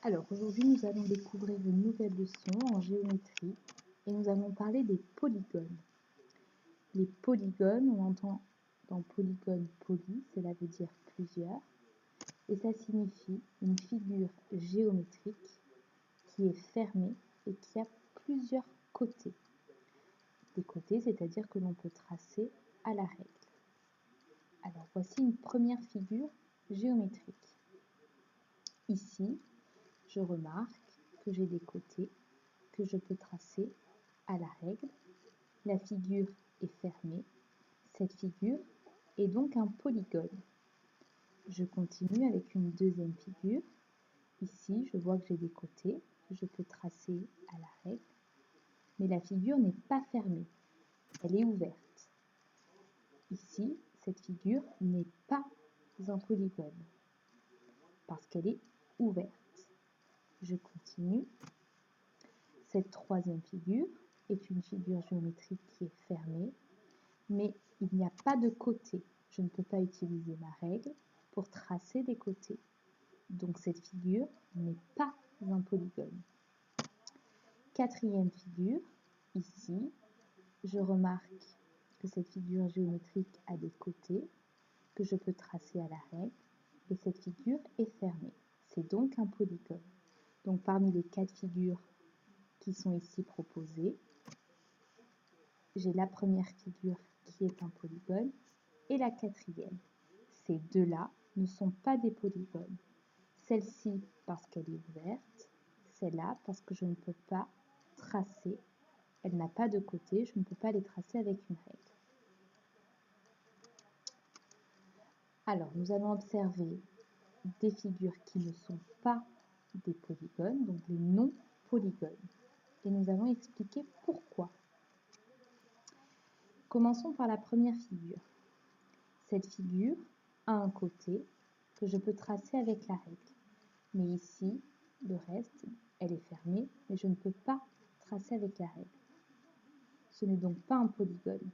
Alors aujourd'hui nous allons découvrir une nouvelle leçon en géométrie et nous allons parler des polygones. Les polygones, on entend dans polygone poly, cela veut dire plusieurs, et ça signifie une figure géométrique qui est fermée et qui a plusieurs côtés. Des côtés, c'est-à-dire que l'on peut tracer à la règle. Alors voici une première figure géométrique. Ici, je remarque que j'ai des côtés que je peux tracer à la règle. La figure est fermée. Cette figure est donc un polygone. Je continue avec une deuxième figure. Ici, je vois que j'ai des côtés que je peux tracer à la règle, mais la figure n'est pas fermée. Elle est ouverte. Ici, cette figure n'est pas un polygone parce qu'elle est ouverte. Je continue. Cette troisième figure est une figure géométrique qui est fermée, mais il n'y a pas de côté. Je ne peux pas utiliser ma règle pour tracer des côtés. Donc cette figure n'est pas un polygone. Quatrième figure, ici, je remarque que cette figure géométrique a des côtés que je peux tracer à la règle et cette figure est fermée. C'est donc un polygone. Donc parmi les quatre figures qui sont ici proposées, j'ai la première figure qui est un polygone et la quatrième. Ces deux-là ne sont pas des polygones. Celle-ci parce qu'elle est ouverte, celle-là parce que je ne peux pas tracer, elle n'a pas de côté, je ne peux pas les tracer avec une règle. Alors, nous allons observer des figures qui ne sont pas des polygones, donc les non-polygones. Et nous allons expliquer pourquoi. Commençons par la première figure. Cette figure a un côté que je peux tracer avec la règle. Mais ici, le reste, elle est fermée, mais je ne peux pas tracer avec la règle. Ce n'est donc pas un polygone.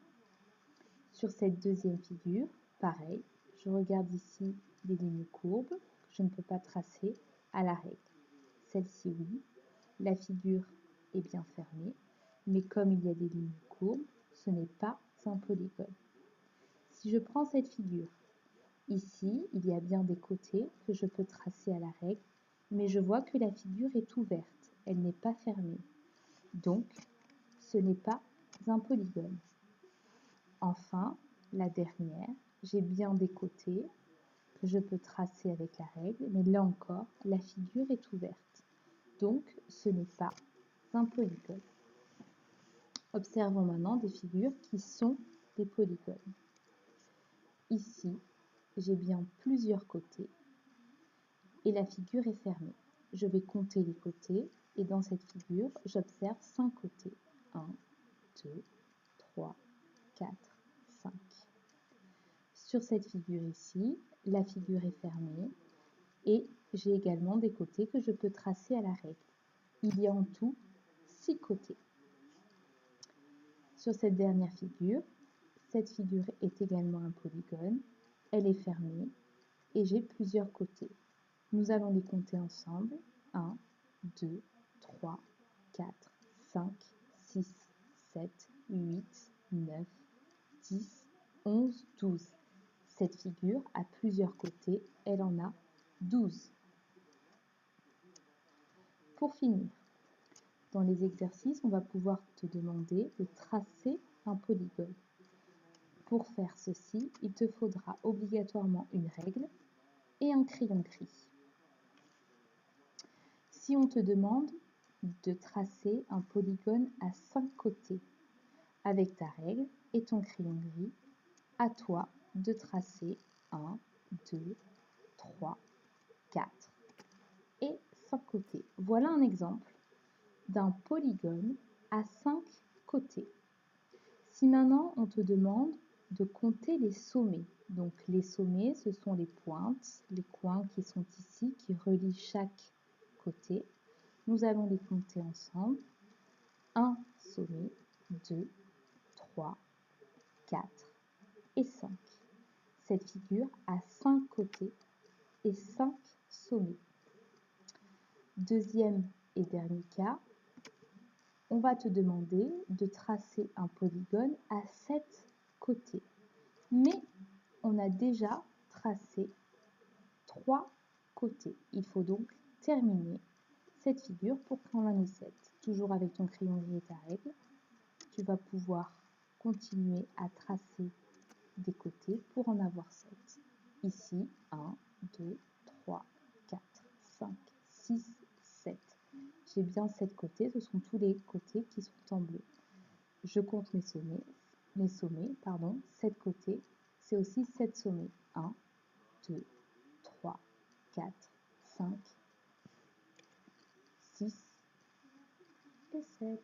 Sur cette deuxième figure, pareil, je regarde ici des lignes courbes que je ne peux pas tracer à la règle. Celle-ci, oui, la figure est bien fermée, mais comme il y a des lignes courbes, ce n'est pas un polygone. Si je prends cette figure, ici, il y a bien des côtés que je peux tracer à la règle, mais je vois que la figure est ouverte, elle n'est pas fermée. Donc, ce n'est pas un polygone. Enfin, la dernière, j'ai bien des côtés que je peux tracer avec la règle, mais là encore, la figure est ouverte. Donc, ce n'est pas un polygone. Observons maintenant des figures qui sont des polygones. Ici, j'ai bien plusieurs côtés et la figure est fermée. Je vais compter les côtés et dans cette figure, j'observe 5 côtés. 1, 2, 3, 4, 5. Sur cette figure ici, la figure est fermée et j'ai également des côtés que je peux tracer à la règle. Il y a en tout 6 côtés. Sur cette dernière figure, cette figure est également un polygone, elle est fermée et j'ai plusieurs côtés. Nous allons les compter ensemble. 1, 2, 3, 4, 5, 6, 7, 8, 9, 10, 11, 12. Cette figure a plusieurs côtés, elle en a 12. Pour finir, dans les exercices, on va pouvoir te demander de tracer un polygone. Pour faire ceci, il te faudra obligatoirement une règle et un crayon gris. Si on te demande de tracer un polygone à 5 côtés avec ta règle et ton crayon gris, à toi de tracer 1, 2, 3, 4 et 5 côtés. Voilà un exemple d'un polygone à 5 côtés. Si maintenant on te demande de compter les sommets, donc les sommets ce sont les pointes, les coins qui sont ici, qui relient chaque côté, nous allons les compter ensemble. 1 sommet, 2, 3, 4 et 5. Cette figure a 5 côtés et 5 sommets. Deuxième et dernier cas, on va te demander de tracer un polygone à 7 côtés. Mais on a déjà tracé 3 côtés. Il faut donc terminer cette figure pour qu'on en ait 7. Toujours avec ton crayon gris et ta règle, tu vas pouvoir continuer à tracer des côtés pour en avoir 7. Ici, 1, 2, 3, 4, 5, 6, 7. J'ai bien 7 côtés, ce sont tous les côtés qui sont en bleu. Je compte mes sommets, 7 côtés, c'est aussi 7 sommets. 1, 2, 3, 4, 5, 6 et 7.